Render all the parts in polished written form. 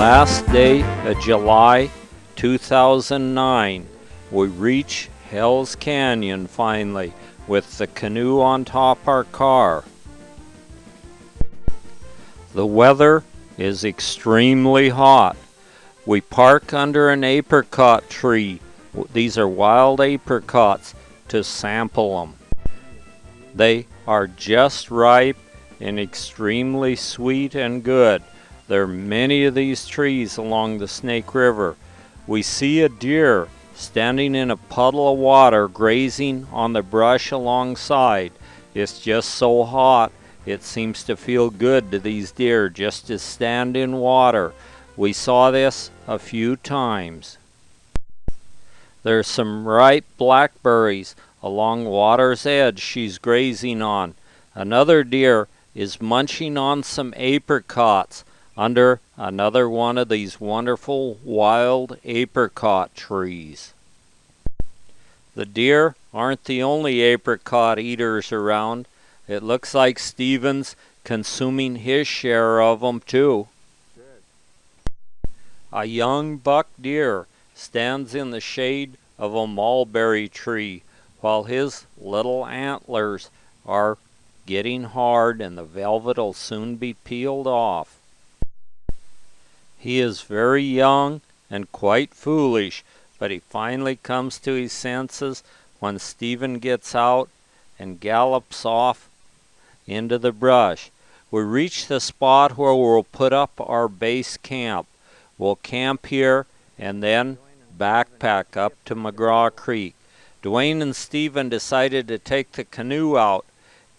last day of July 2009, we reach Hell's Canyon finally with the canoe on top our car. The weather is extremely hot. We park under an apricot tree. These are wild apricots to sample them. They are just ripe and extremely sweet and good. There are many of these trees along the Snake River. We see a deer standing in a puddle of water grazing on the brush alongside. It's just so hot, it seems to feel good to these deer just to stand in water. We saw this a few times. There's some ripe blackberries along water's edge she's grazing on. Another deer is munching on some apricots under another one of these wonderful wild apricot trees. The deer aren't the only apricot eaters around. It looks like Steven's consuming his share of them too. A young buck deer stands in the shade of a mulberry tree while his little antlers are getting hard and the velvet will soon be peeled off. He is very young and quite foolish, but he finally comes to his senses when Stephen gets out and gallops off into the brush. We reach the spot where we'll put up our base camp. We'll camp here and then backpack up to McGraw Creek. Dwayne and Stephen decided to take the canoe out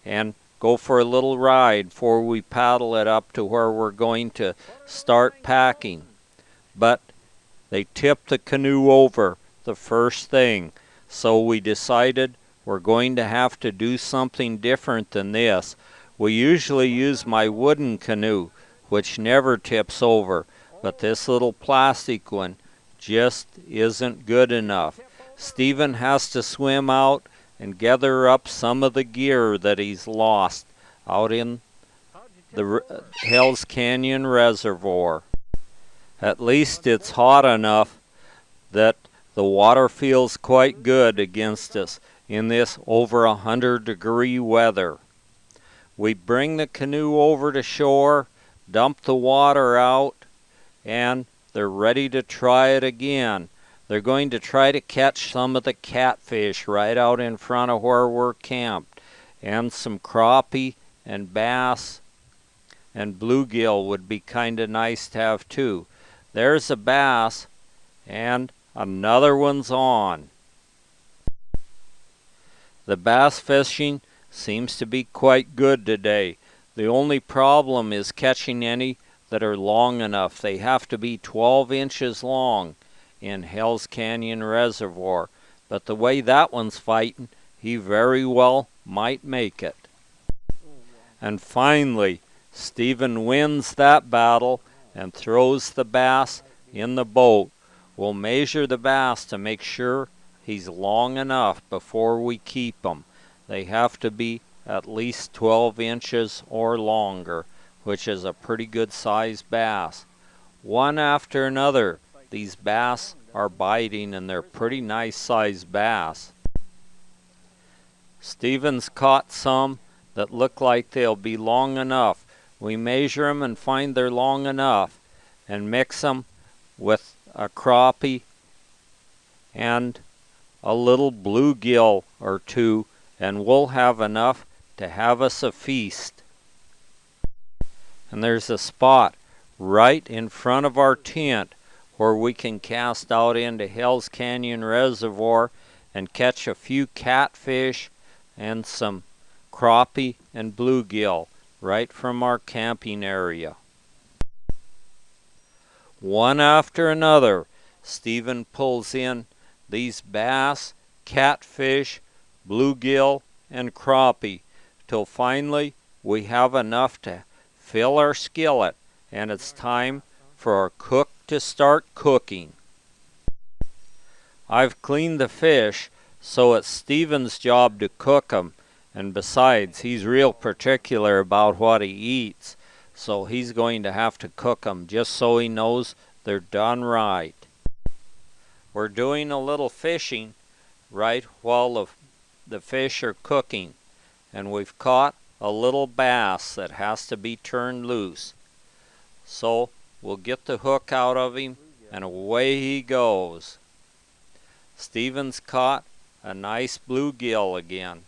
and go for a little ride before we paddle it up to where we're going to start packing. But they tipped the canoe over the first thing, so we decided we're going to have to do something different than this. We usually use my wooden canoe, which never tips over, but this little plastic one just isn't good enough. Stephen has to swim out and gather up some of the gear that he's lost out in the Hell's Canyon Reservoir. At least it's hot enough that the water feels quite good against us in this over 100-degree weather. We bring the canoe over to shore, dump the water out, and they're ready to try it again. They're going to try to catch some of the catfish right out in front of where we're camped, and some crappie and bass and bluegill would be kind of nice to have too. There's a bass and another one's on. The bass fishing seems to be quite good today. The only problem is catching any that are long enough. They have to be 12 inches long in Hell's Canyon Reservoir, but the way that one's fighting, he very well might make it. And finally, Stephen wins that battle and throws the bass in the boat. We'll measure the bass to make sure he's long enough before we keep him. They have to be at least 12 inches or longer, which is a pretty good sized bass. One after another, these bass are biting, and they're pretty nice sized bass. Stephen's caught some that look like they'll be long enough. We measure them and find they're long enough and mix them with a crappie and a little bluegill or two, and we'll have enough to have us a feast. And there's a spot right in front of our tent where we can cast out into Hell's Canyon Reservoir and catch a few catfish and some crappie and bluegill right from our camping area. One after another, Stephen pulls in these bass, catfish, bluegill, and crappie till finally we have enough to fill our skillet, and it's time for our cook to start cooking. I've cleaned the fish, so it's Stephen's job to cook them, and besides, he's real particular about what he eats. so he's going to have to cook them just so he knows they're done right. We're doing a little fishing right while the fish are cooking, and we've caught a little bass that has to be turned loose. So we'll get the hook out of him, and away he goes. Stephen's caught a nice bluegill again.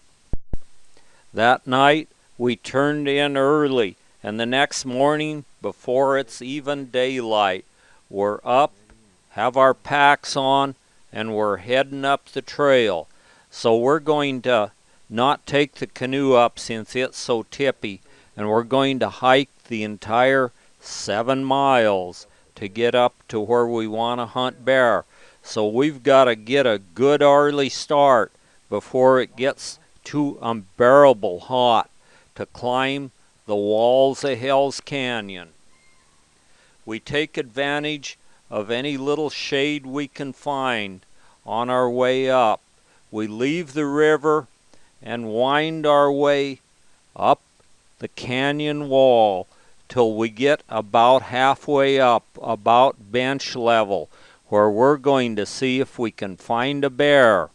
That night we turned in early, and the next morning, before it's even daylight, we're up, have our packs on, and we're heading up the trail. So we're going to not take the canoe up since it's so tippy, and we're going to hike the entire 7 miles to get up to where we want to hunt bear. So we've got to get a good early start before it gets too unbearable hot to climb the walls of Hell's Canyon. We take advantage of any little shade we can find on our way up. We leave the river and wind our way up the canyon wall till we get about halfway up, about bench level, where we're going to see if we can find a bear.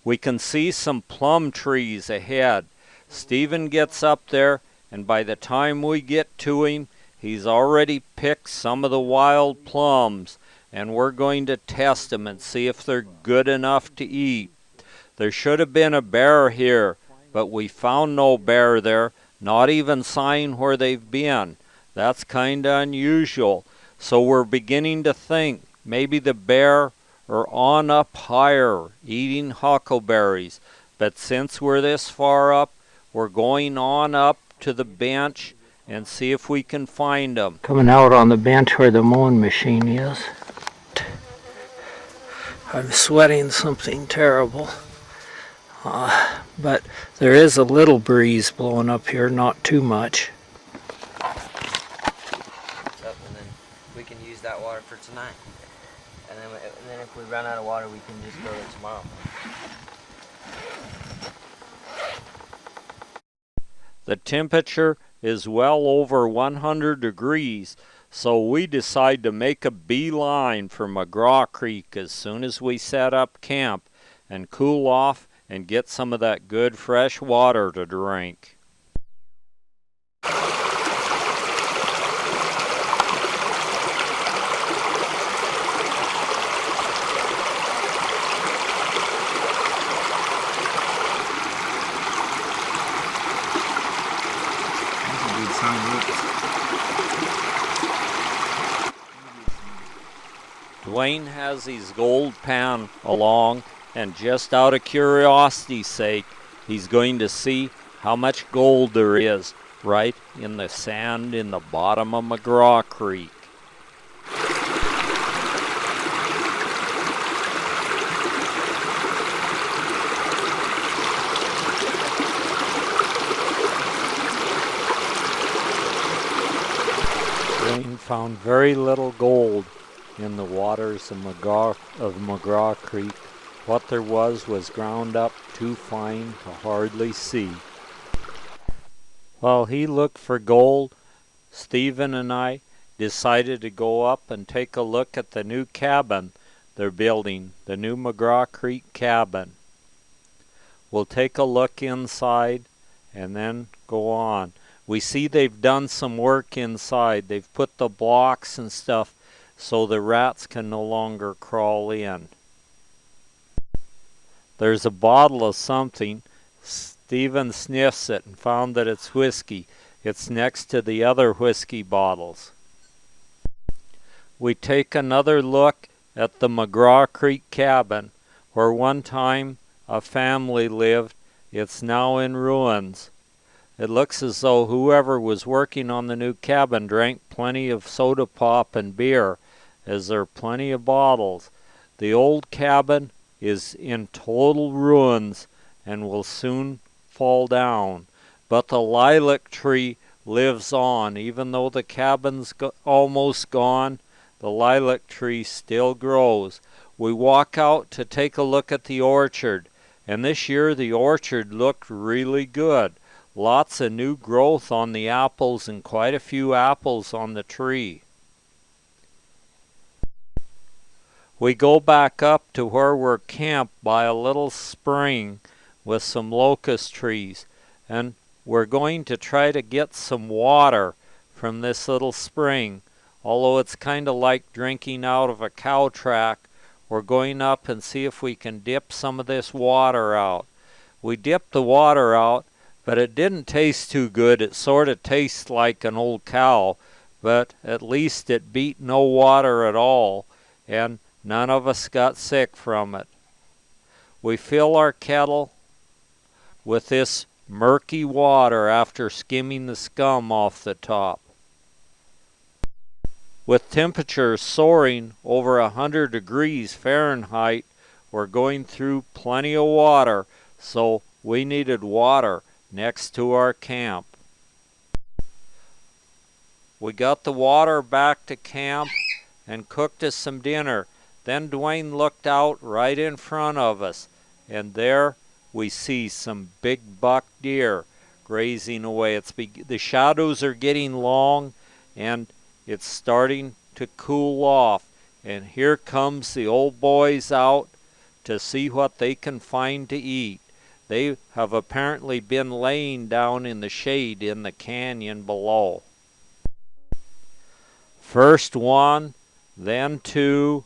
We can see some plum trees ahead. Stephen gets up there, and by the time we get to him, he's already picked some of the wild plums, and we're going to test them and see if they're good enough to eat. There should have been a bear here, but we found no bear there, not even sign where they've been. That's kind of unusual. So we're beginning to think maybe the bear are on up higher eating huckleberries. But since we're this far up, we're going on up to the bench and see if we can find them. Coming out on the bench where the mowing machine is. I'm sweating something terrible. But there is a little breeze blowing up here, not too much. And then we can use that water for tonight. And then if we run out of water, we can just go there tomorrow. The temperature is well over 100 degrees, so we decide to make a beeline for McGraw Creek as soon as we set up camp and cool off and get some of that good fresh water to drink. Dwayne has his gold pan along, and just out of curiosity's sake, he's going to see how much gold there is right in the sand in the bottom of McGraw Creek. Dwayne found very little gold in the waters of McGraw Creek. What there was ground up too fine to hardly see. While he looked for gold, Stephen and I decided to go up and take a look at the new cabin they're building, the new McGraw Creek cabin. We'll take a look inside and then go on. We see they've done some work inside. They've put the blocks and stuff so the rats can no longer crawl in. There's a bottle of something. Stephen sniffs it and found that it's whiskey. It's next to the other whiskey bottles. We take another look at the McGraw Creek cabin, where one time a family lived. It's now in ruins. It looks as though whoever was working on the new cabin drank plenty of soda pop and beer, as there are plenty of bottles. The old cabin is in total ruins and will soon fall down. But the lilac tree lives on. Even though the cabin's almost gone, the lilac tree still grows. We walk out to take a look at the orchard, and this year the orchard looked really good. lots of new growth on the apples and quite a few apples on the tree. We go back up to where we're camped by a little spring with some locust trees, and we're going to try to get some water from this little spring. Although it's kind of like drinking out of a cow track, we're going up and see if we can dip some of this water out. We dipped the water out, but it didn't taste too good. It sort of tastes like an old cow, but at least it beat no water at all, and none of us got sick from it. We fill our kettle with this murky water after skimming the scum off the top. With temperatures soaring over 100 degrees Fahrenheit, we're going through plenty of water, so we needed water next to our camp. We got the water back to camp and cooked us some dinner. Then Dwayne looked out right in front of us, and there we see some big buck deer grazing away. The shadows are getting long, and it's starting to cool off. And here comes the old boys out to see what they can find to eat. They have apparently been laying down in the shade in the canyon below. First one, then two,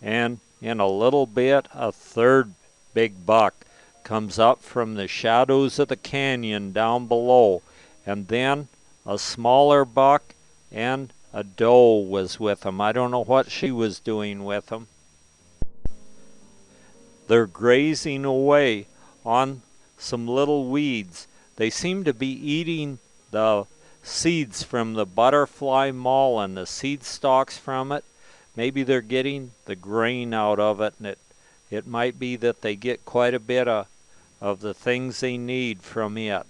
and in a little bit a third big buck comes up from the shadows of the canyon down below, and then a smaller buck and a doe was with them. I don't know what she was doing with them. They're grazing away on some little weeds. They seem to be eating the seeds from the butterfly mullein, the seed stalks from it. Maybe they're getting the grain out of it, and it might be that they get quite a bit of the things they need from it.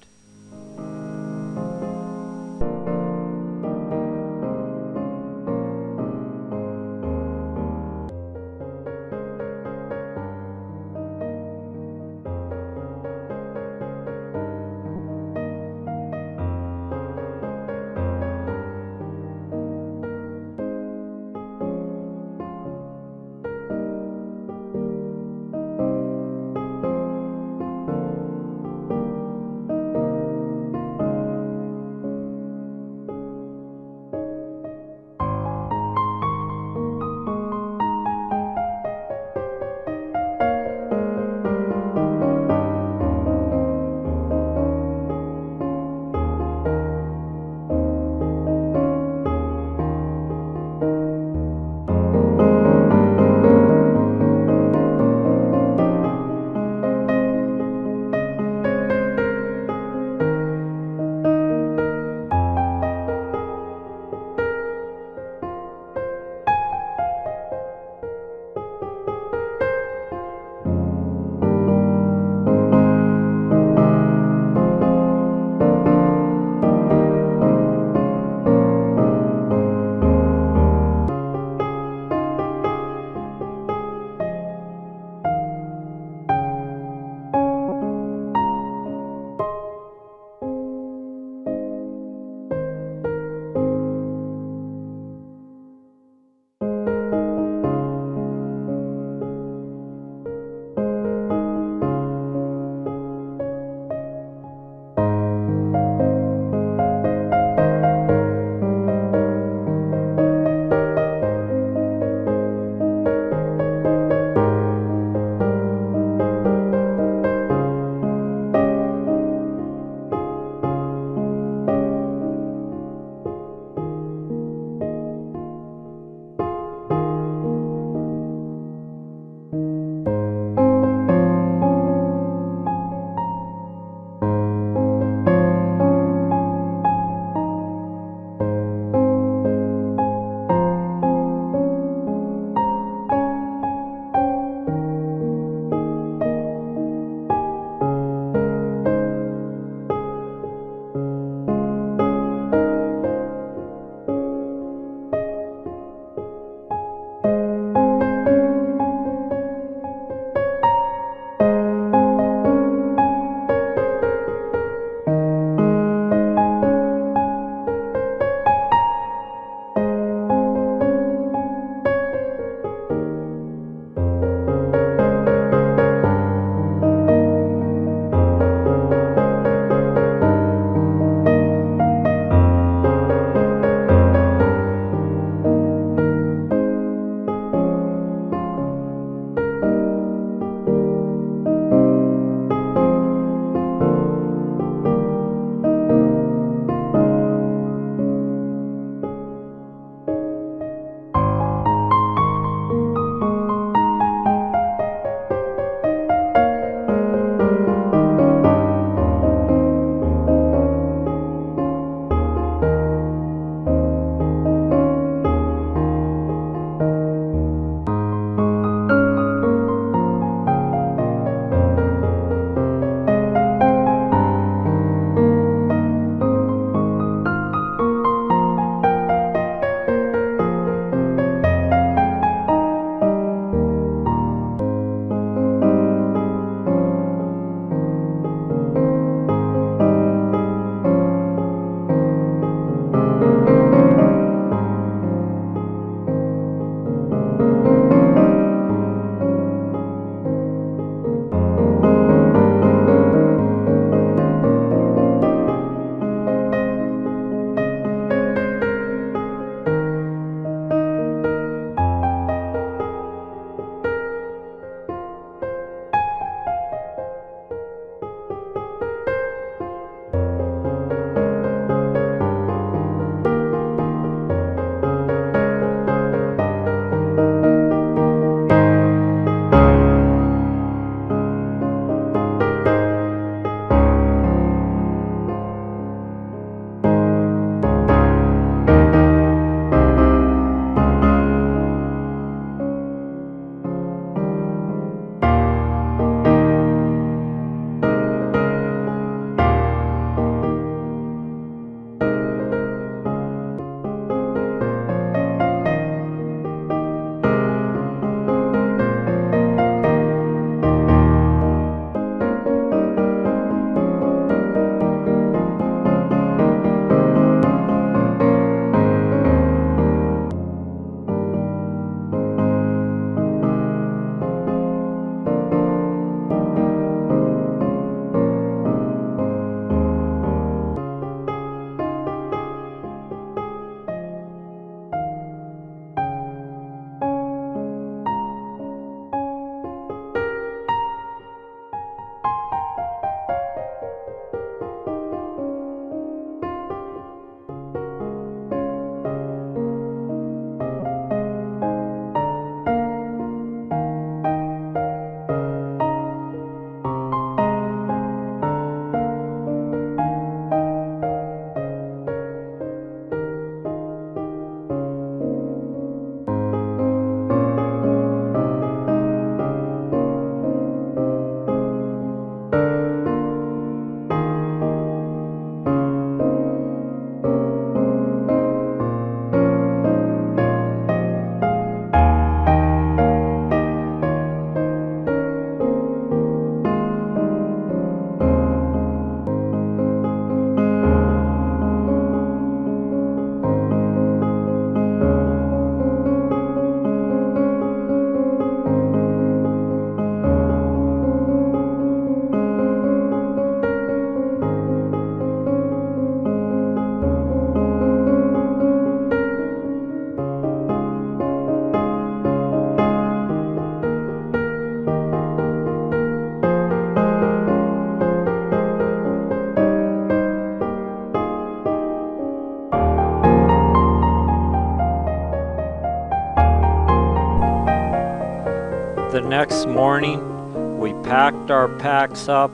the next morning, we packed our packs up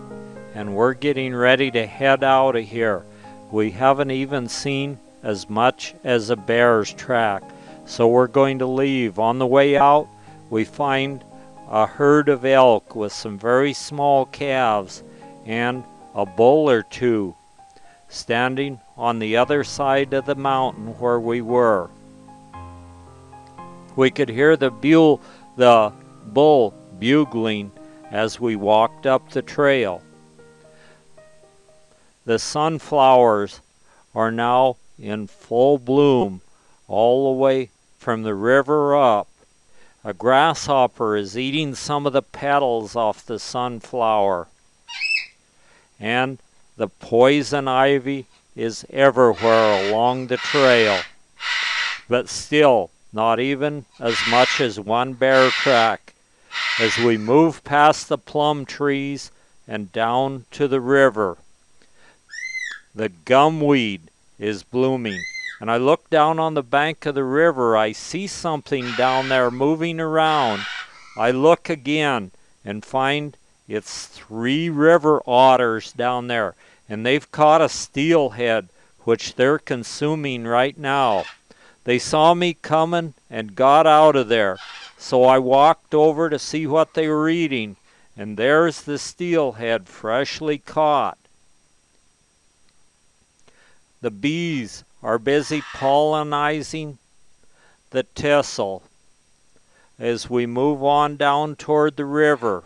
and we're getting ready to head out of here. We haven't even seen as much as a bear's track, so we're going to leave. On the way out, we find a herd of elk with some very small calves and a bull or two standing on the other side of the mountain where we were. We could hear the bull bugling as we walked up the trail. The sunflowers are now in full bloom all the way from the river up. A grasshopper is eating some of the petals off the sunflower. And the poison ivy is everywhere along the trail. But still, not even as much as one bear track. As we move past the plum trees and down to the river, the gumweed is blooming. And I look down on the bank of the river. I see something down there moving around. I look again and find it's 3 river otters down there. And they've caught a steelhead, which they're consuming right now. They saw me coming and got out of there. So I walked over to see what they were eating. And there's the steelhead freshly caught. The bees are busy pollinizing the thistle as we move on down toward the river.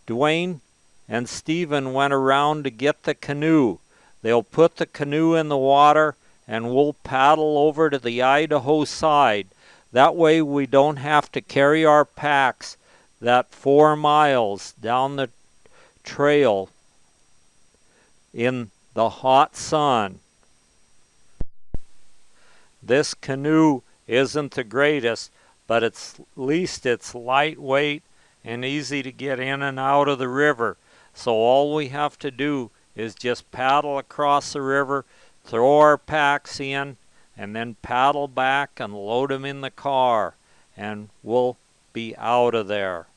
Dwayne and Stephen went around to get the canoe. They'll put the canoe in the water and we'll paddle over to the Idaho side. That way we don't have to carry our packs that 4 miles down the trail in the hot sun. This canoe isn't the greatest, but at least it's lightweight and easy to get in and out of the river. So all we have to do is just paddle across the river, throw our packs in, and then paddle back and load them in the car, and we'll be out of there.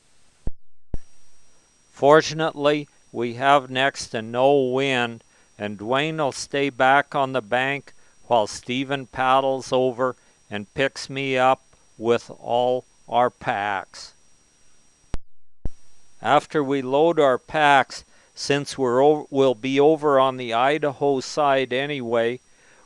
Fortunately, we have next to no wind, and Dwayne will stay back on the bank while Stephen paddles over and picks me up with all our packs. After we load our packs, since we'll be over on the Idaho side anyway,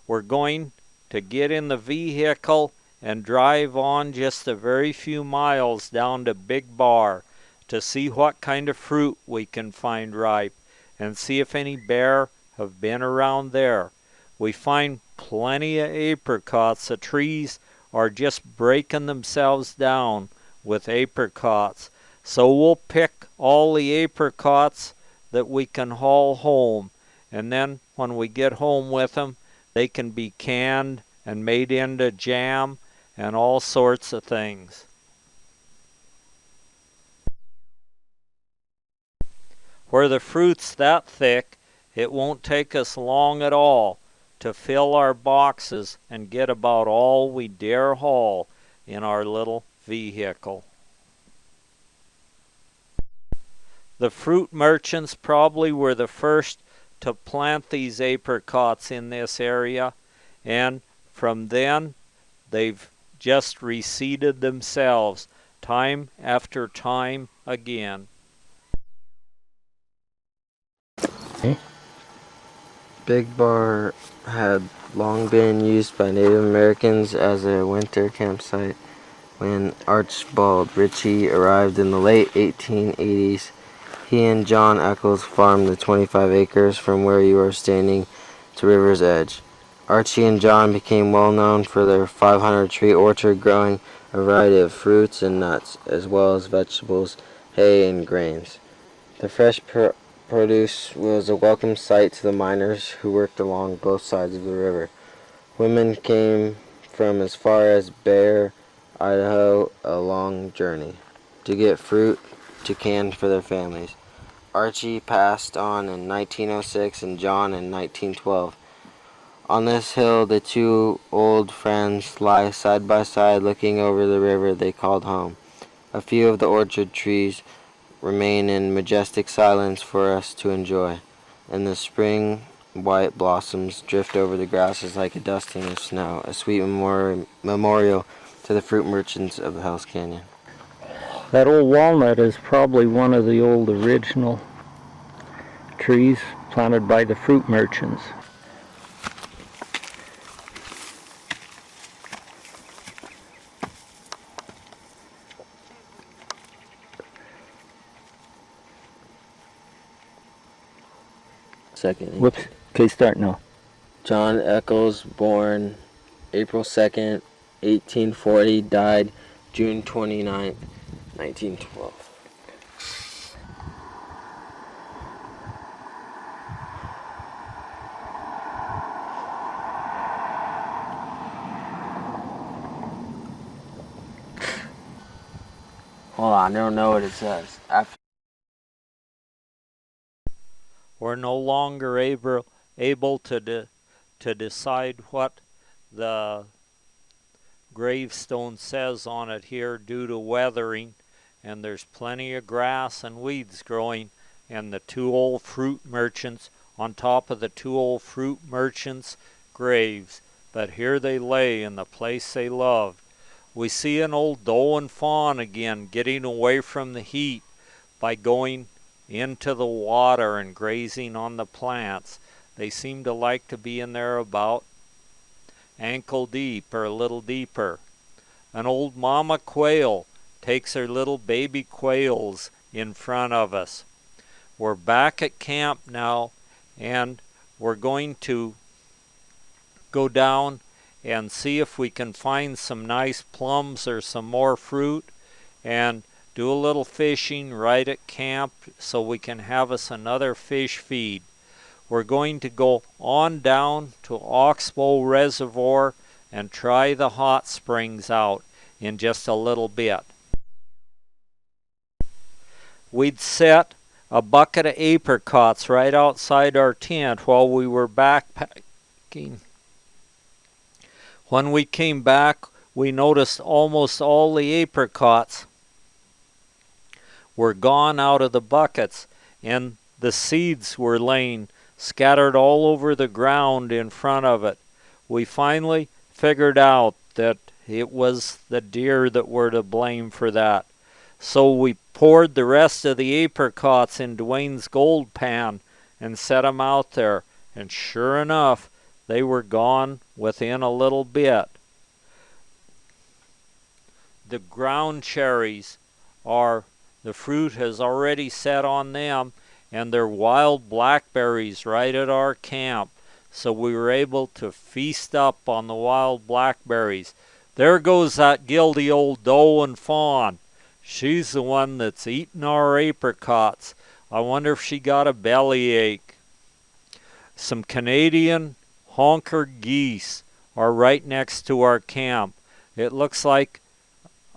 we're going to get in the vehicle and drive on just a very few miles down to Big Bar to see what kind of fruit we can find ripe and see if any bear have been around there. We find plenty of apricots. The trees are just breaking themselves down with apricots. So we'll pick all the apricots that we can haul home. And then when we get home with them, they can be canned and made into jam and all sorts of things. Where the fruit's that thick, it won't take us long at all to fill our boxes and get about all we dare haul in our little vehicle. The fruit merchants probably were the first to plant these apricots in this area, and from then they've just reseeded themselves time after time again. Big Bar had long been used by Native Americans as a winter campsite. When Archibald Ritchie arrived in the late 1880s, he and John Eccles farmed the 25 acres from where you are standing to River's Edge. Archie and John became well known for their 500-tree orchard growing a variety of fruits and nuts, as well as vegetables, hay, and grains. The fresh produce was a welcome sight to the miners who worked along both sides of the river. Women came from as far as Bear, Idaho, a long journey, to get fruit to can for their families. Archie passed on in 1906 and John in 1912. On this hill, the two old friends lie side by side looking over the river they called home. A few of the orchard trees remain in majestic silence for us to enjoy, and the spring white blossoms drift over the grasses like a dusting of snow, a sweet memorial to the fruit merchants of the Hell's Canyon. That old walnut is probably one of the old original trees planted by the fruit merchants. Second. Whoops. Okay, start now. John Eccles, born April 2nd, 1840, died June 29th, 1912. Hold on, I don't know what it says. We're no longer able to decide what the gravestone says on it here due to weathering, and there's plenty of grass and weeds growing, and the two old fruit merchants on top of the two old fruit merchants' graves. But here they lay in the place they loved. We see an old doe and fawn again getting away from the heat by going into the water and grazing on the plants. They seem to like to be in there about ankle deep or a little deeper. An old mama quail takes her little baby quails in front of us. We're back at camp now, and we're going to go down and see if we can find some nice plums or some more fruit, and do a little fishing right at camp so we can have us another fish feed. We're going to go on down to Oxbow Reservoir and try the hot springs out in just a little bit. We'd set a bucket of apricots right outside our tent while we were backpacking. When we came back, we noticed almost all the apricots were gone out of the buckets, and the seeds were laying scattered all over the ground in front of it. We finally figured out that it was the deer that were to blame for that. So we poured the rest of the apricots in Dwayne's gold pan and set them out there, and sure enough, they were gone within a little bit. The ground cherries the fruit has already set on them, and they're wild blackberries right at our camp. So we were able to feast up on the wild blackberries. There goes that guilty old doe and fawn. She's the one that's eating our apricots. I wonder if she got a bellyache. Some Canadian honker geese are right next to our camp. It looks like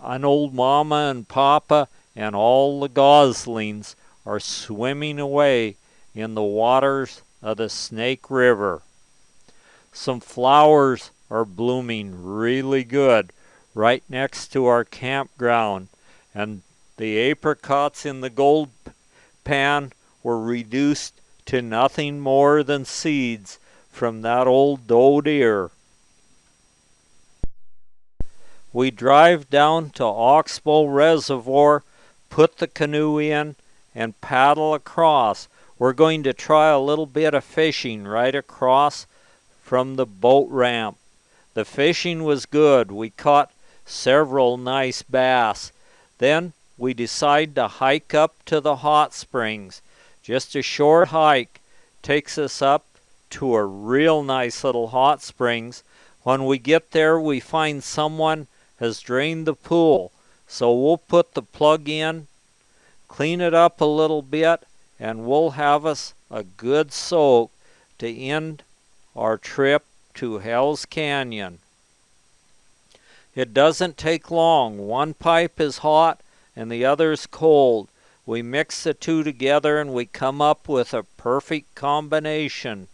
an old mama and papa and all the goslings are swimming away in the waters of the Snake River. Some flowers are blooming really good right next to our campground, and the apricots in the gold pan were reduced to nothing more than seeds from that old doe deer. We drive down to Oxbow Reservoir, put the canoe in, and paddle across. We're going to try a little bit of fishing right across from the boat ramp. The fishing was good. We caught several nice bass. Then we decide to hike up to the hot springs. Just a short hike takes us up to a real nice little hot springs. When we get there, we find someone has drained the pool. So we'll put the plug in, clean it up a little bit, and we'll have us a good soak to end our trip to Hell's Canyon. It doesn't take long. One pipe is hot and the other's cold. We mix the two together and we come up with a perfect combination.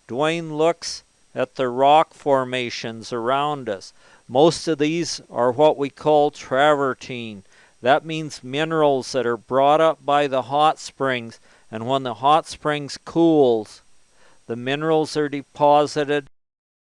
Dwayne looks at the rock formations around us. Most of these are what we call travertine. That means minerals that are brought up by the hot springs, and when the hot springs cools, the minerals are deposited